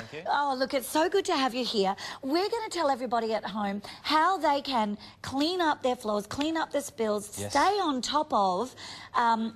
Thank you. Oh, look, it's so good to have you here. We're going to tell everybody at home how they can clean up their floors, clean up the spills, stay on top of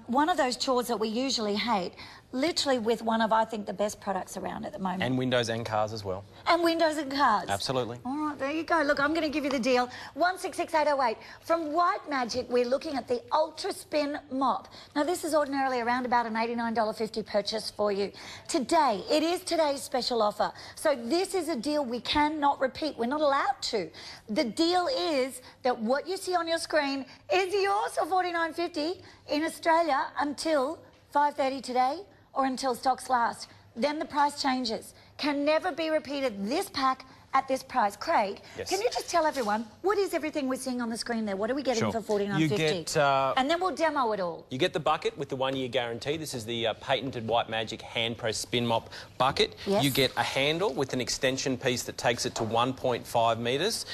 one of those chores that we usually hate, literally with one of, I think, the best products around at the moment. And windows and cars as well. And windows and cars. Absolutely. All right, there you go. Look, I'm going to give you the deal. 166808. From White Magic, we're looking at the Ultra Spin Mop. Now, this is ordinarily around about an $89.50 purchase for you. Today, it is today's special offer. So this is a deal we cannot repeat. We're not allowed to. The deal is that what you see on your screen is yours for $49.50 in Australia until 5:30 today, or until stocks last. Then the price changes. Can never be repeated. This pack at this price. Craig, can you just tell everyone, what is everything we're seeing on the screen there? What are we getting for $49.50? You get... and then we'll demo it all. You get the bucket with the 1-year guarantee. This is the patented White Magic hand press spin mop bucket. Yes. You get a handle with an extension piece that takes it to 1.5 metres.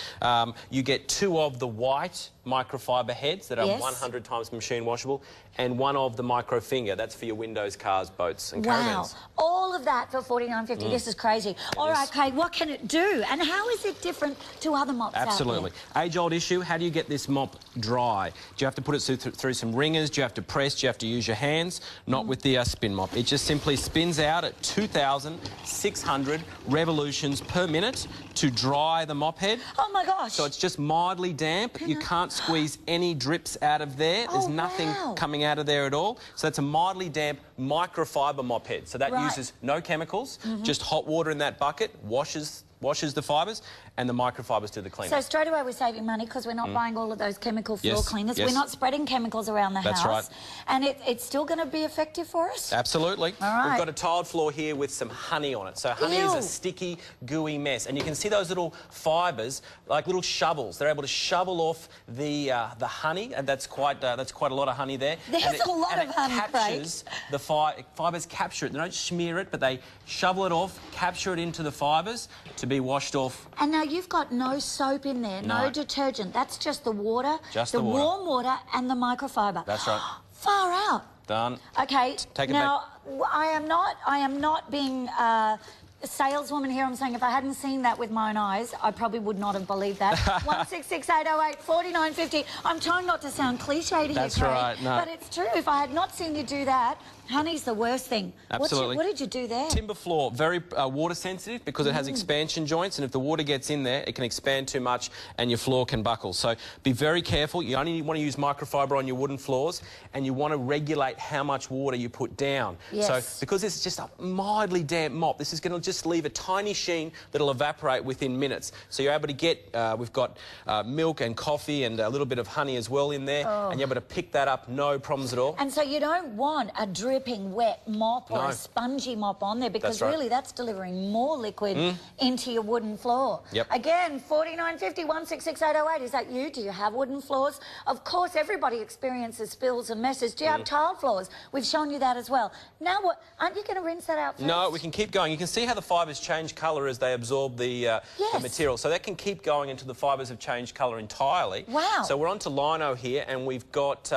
You get 2 of the white microfiber heads that are 100 times machine washable, and 1 of the micro finger. That's for your windows, cars, boats and caravans. Wow, all of that for $49.50. This is crazy. All right, Craig, what can it do? And how is it different to other mops Absolutely. out there? Age-old issue, how do you get this mop dry? Do you have to put it through some ringers? Do you have to press? Do you have to use your hands? Not with the spin mop. It just simply spins out at 2,600 revolutions per minute to dry the mop head. Oh, my gosh. So it's just mildly damp. You can't squeeze any drips out of there. There's nothing coming out of there at all. So that's a mildly damp microfiber mop head. So that uses no chemicals, just hot water in that bucket, washes the fibres, and the microfibers do the cleaning. So straight away we're saving money because we're not buying all of those chemical floor cleaners. We're not spreading chemicals around the house. That's right. And it's still going to be effective for us? Absolutely. All right. We've got a tiled floor here with some honey on it. So honey is a sticky, gooey mess. And you can see those little fibres, like little shovels. They're able to shovel off the honey, and that's quite a lot of honey there. There's a lot of honey, captures the fibres, capture it. They don't smear it, but they shovel it off, capture it into the fibres to be washed off. And now you've got no soap in there, no detergent. That's just the water, the warm water and the microfiber. That's right. Far out. Done. Okay. Take it now, back. I am not being a saleswoman here. I'm saying if I hadn't seen that with my own eyes, I probably would not have believed that. 166808, $49.50. I'm trying not to sound cliched here, That's Craig, right. No. but it's true. If I had not seen you do that, honey's the worst thing. Absolutely. What did you do there? Timber floor, very water sensitive because it has expansion joints, and if the water gets in there, it can expand too much and your floor can buckle. So be very careful. You only want to use microfiber on your wooden floors, and you want to regulate how much water you put down. Yes. So because this is just a mildly damp mop, this is going to just leave a tiny sheen that'll evaporate within minutes. So you're able to get, we've got milk and coffee and a little bit of honey as well in there, and you're able to pick that up, no problems at all. And so you don't want a dripping wet mop or a spongy mop on there, because really that's delivering more liquid into your wooden floor. Again, $49.50, 166808. Is that you? Do you have wooden floors? Of course, everybody experiences spills and messes. Do you have tiled floors? We've shown you that as well. Now what? Aren't you going to rinse that out first? No, we can keep going. You can see how the fibres change colour as they absorb the material. So that can keep going until the fibres have changed colour entirely. Wow. So we're on to lino here, and we've got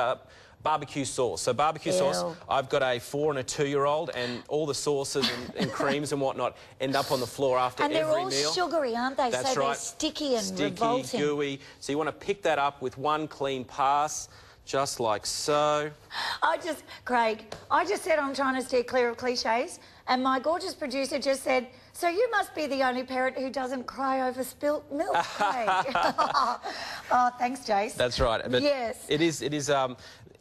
barbecue sauce. So barbecue sauce, I've got a 4- and a 2-year-old, and all the sauces and creams and whatnot end up on the floor after every meal. And they're all sugary, aren't they? That's so right. They're sticky and sticky, revolting. gooey. So you want to pick that up with one clean pass, just like so. Craig, I just said I'm trying to steer clear of cliches, and my gorgeous producer just said, so you must be the only parent who doesn't cry over spilt milk, Craig. Oh, thanks, Jace. That's right. But yes. It is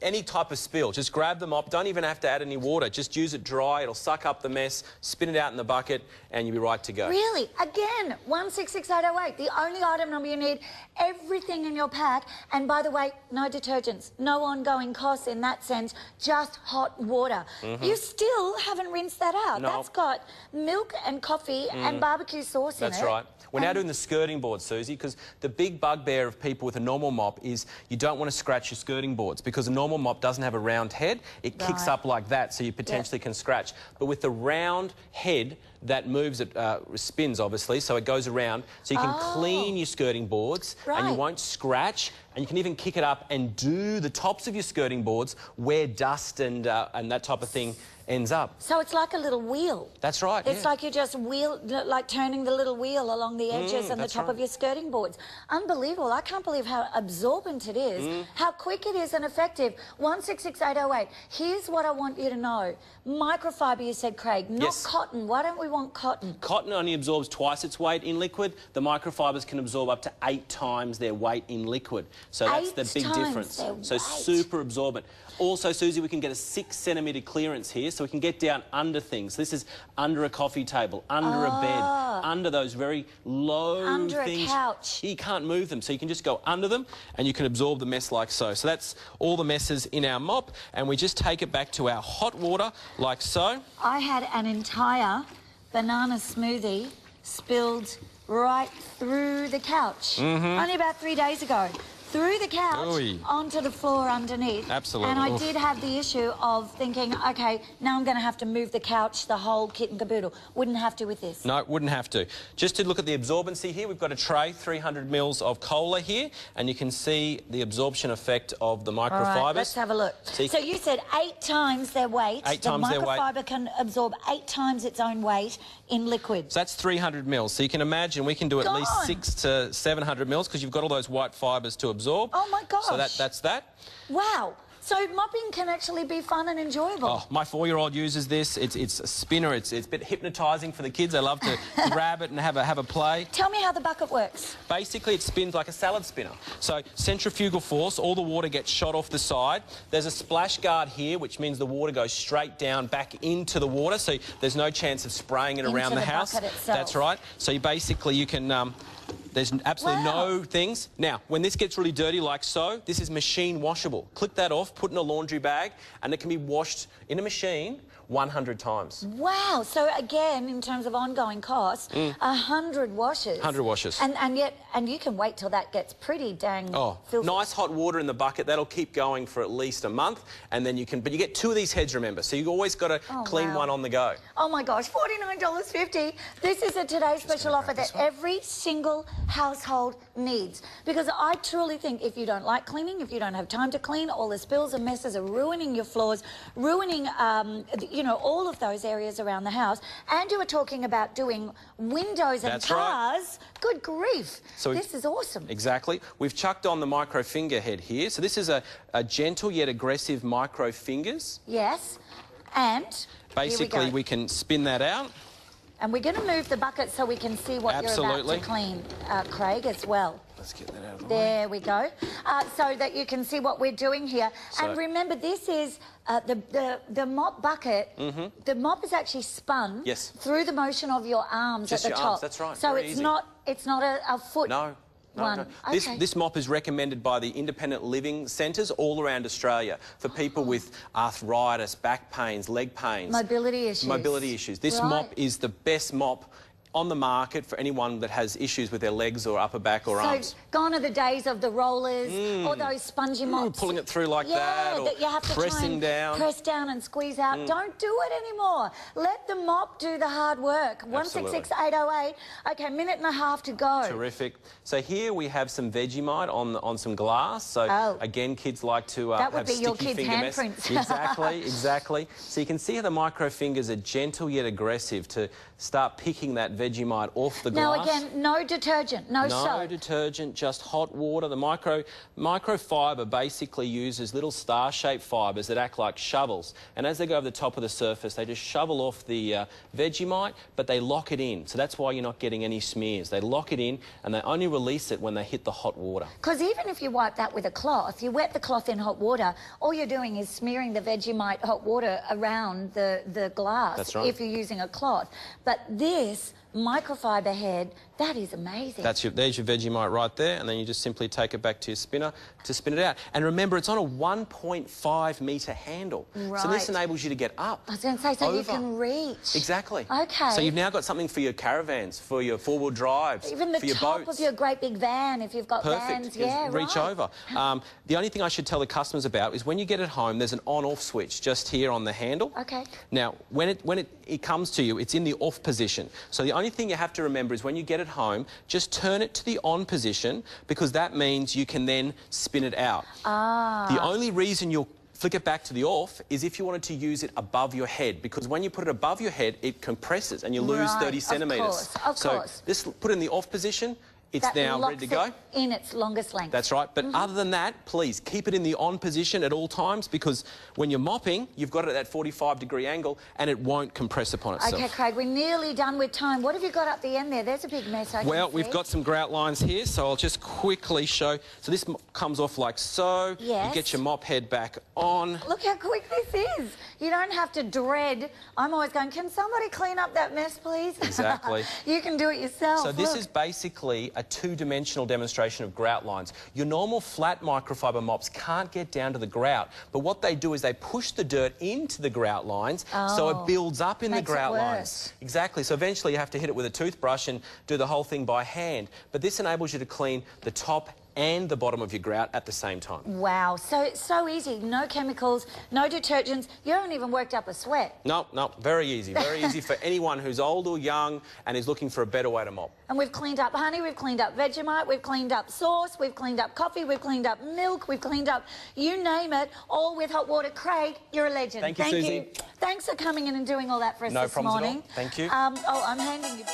any type of spill. Just grab the mop. Don't even have to add any water. Just use it dry. It'll suck up the mess, spin it out in the bucket, and you'll be right to go. Really? Again, 166808. The only item number you need, everything in your pack. And by the way, no detergents, no ongoing costs in that sense, just hot water. You still haven't rinsed that out. No. That's got milk and coffee and barbecue sauce in it. That's right. We're now doing the skirting board, Susie, because the big bugbear of people with a normal mop is you don't want to scratch your skirting boards, because a normal mop doesn't have a round head. It kicks up like that, so you potentially can scratch. But with the round head, that moves, it spins obviously, so it goes around. So you can clean your skirting boards and you won't scratch, and you can even kick it up and do the tops of your skirting boards where dust and that type of thing ends up. So it's like a little wheel. That's right. It's like you're just like turning the little wheel along the edges and the top of your skirting boards. Unbelievable. I can't believe how absorbent it is, how quick it is and effective. 166808. Here's what I want you to know. Microfiber, you said, Craig, not cotton. Why don't we want cotton? Cotton only absorbs twice its weight in liquid. The microfibers can absorb up to 8 times their weight in liquid. So that's the big difference. So super absorbent. Also, Susie, we can get a 6 centimetre clearance here, so we can get down under things. This is under a coffee table, under a bed, under those very low things. Under a couch. You can't move them, so you can just go under them and you can absorb the mess like so. So that's all the messes in our mop, and we just take it back to our hot water like so. I had an entire banana smoothie spilled right through the couch only about 3 days ago. Through the couch onto the floor underneath. Absolutely. And I did have the issue of thinking, OK, now I'm going to have to move the couch, the whole kit and caboodle. Wouldn't have to with this. No, wouldn't have to. Just to look at the absorbency here, we've got a tray, 300 mils of cola here, and you can see the absorption effect of the microfibers. All right, let's have a look. So you said 8 times their weight. 8 times their weight. The microfiber can absorb 8 times its own weight in liquid. So that's 300 mils. So you can imagine we can do at least 600 to 700 mils because you've got all those white fibres to absorb. Oh my gosh. So that's that. Wow. So mopping can actually be fun and enjoyable. Oh, my 4-year-old uses this. It's a spinner. It's a bit hypnotising for the kids. They love to grab it and have a play. Tell me how the bucket works. Basically, it spins like a salad spinner. So centrifugal force, all the water gets shot off the side. There's a splash guard here, which means the water goes straight down back into the water, so there's no chance of spraying it around the house. Bucket itself. That's right. So you can... There's absolutely no things. Now, when this gets really dirty like so, this is machine washable. Click that off, put in a laundry bag, and it can be washed in a machine 100 times. Wow. So again, in terms of ongoing costs, 100 washes. 100 washes. And you can wait till that gets pretty dang filthy. Nice hot water in the bucket. That'll keep going for at least a month, and then you can... But you get 2 of these heads, remember, so you've always got to clean one on the go. Oh my gosh, $49.50. This is a Today's Special offer that every single household needs, because I truly think if you don't like cleaning, if you don't have time to clean, all the spills and messes are ruining your floors, ruining you know, all of those areas around the house. And you were talking about doing windows and cars. Good grief. So this is awesome. Exactly. We've chucked on the micro finger head here. So this is a gentle yet aggressive micro fingers. Yes. And basically we can spin that out. And we're going to move the bucket so we can see what you're about to clean, Craig, as well. Let's get that out of the way. There we go. So that you can see what we're doing here. So, and remember, this is the mop bucket. The mop is actually spun through the motion of your arms at the top. Arms, that's right. So it's not a foot. No. No. This mop is recommended by the independent living centres all around Australia for people with arthritis, back pains, leg pains. Mobility issues. This mop is the best mop on the market for anyone that has issues with their legs or upper back or arms. So gone are the days of the rollers or those spongy mops. Pulling it through like that, or you have to pressing down. Press down and squeeze out. Don't do it anymore. Let the mop do the hard work. 166808. OK, minute and a half to go. Terrific. So here we have some Vegemite on some glass. So again, kids like to have sticky finger mess. Exactly. So you can see how the micro fingers are gentle yet aggressive to start picking that Vegemite off the glass. Now again, no detergent, no soap. No detergent, just hot water. The microfiber basically uses little star-shaped fibres that act like shovels, and as they go over the top of the surface, they just shovel off the Vegemite, but they lock it in. So that's why you're not getting any smears. They lock it in, and they only release it when they hit the hot water. Because even if you wipe that with a cloth, you wet the cloth in hot water, all you're doing is smearing the Vegemite hot water around the glass. That's right. If you're using a cloth. But this microfiber head That is amazing. There's your Vegemite right there, and then you just simply take it back to your spinner to spin it out. And remember, it's on a 1.5 metre handle. Right. So this enables you to get up. I was going to say, so you can reach. Exactly. Okay. So you've now got something for your caravans, for your four-wheel drives, even the for your top boats. of your great big van, if you've got Perfect. vans. Yeah, reach over. The only thing I should tell the customers about is when you get it home, there's an on-off switch just here on the handle. Okay. Now, when it comes to you, it's in the off position. So the only thing you have to remember is when you get it home, just turn it to the on position, because that means you can then spin it out. The only reason you'll flick it back to the off is if you wanted to use it above your head, because when you put it above your head, it compresses and you lose 30 centimetres. Of course. So this, put it in the off position, it's now ready to go. In its longest length. That's right. But other than that, please keep it in the on position at all times, because when you're mopping, you've got it at that 45-degree angle and it won't compress upon itself. OK, Craig, we're nearly done with time. What have you got up the end there? There's a big mess. Well, we've got some grout lines here, so I'll just quickly show. So this comes off like so. Yes. You get your mop head back on. Look how quick this is. You don't have to dread. I'm always going, can somebody clean up that mess, please? Exactly. You can do it yourself. So this is basically a two-dimensional demonstration of grout lines. Your normal flat microfiber mops can't get down to the grout, but what they do is they push the dirt into the grout lines, so it builds up in the grout lines. Exactly. So eventually you have to hit it with a toothbrush and do the whole thing by hand. But this enables you to clean the top and the bottom of your grout at the same time. Wow, so easy. No chemicals, no detergents. You haven't even worked up a sweat. No, very easy. Very easy for anyone who's old or young and is looking for a better way to mop. And we've cleaned up honey, we've cleaned up Vegemite, we've cleaned up sauce, we've cleaned up coffee, we've cleaned up milk, we've cleaned up, you name it, all with hot water. Craig, you're a legend. Thank you, Susie. Thanks for coming in and doing all that for us this morning. No problems at all. Thank you. I'm handing you...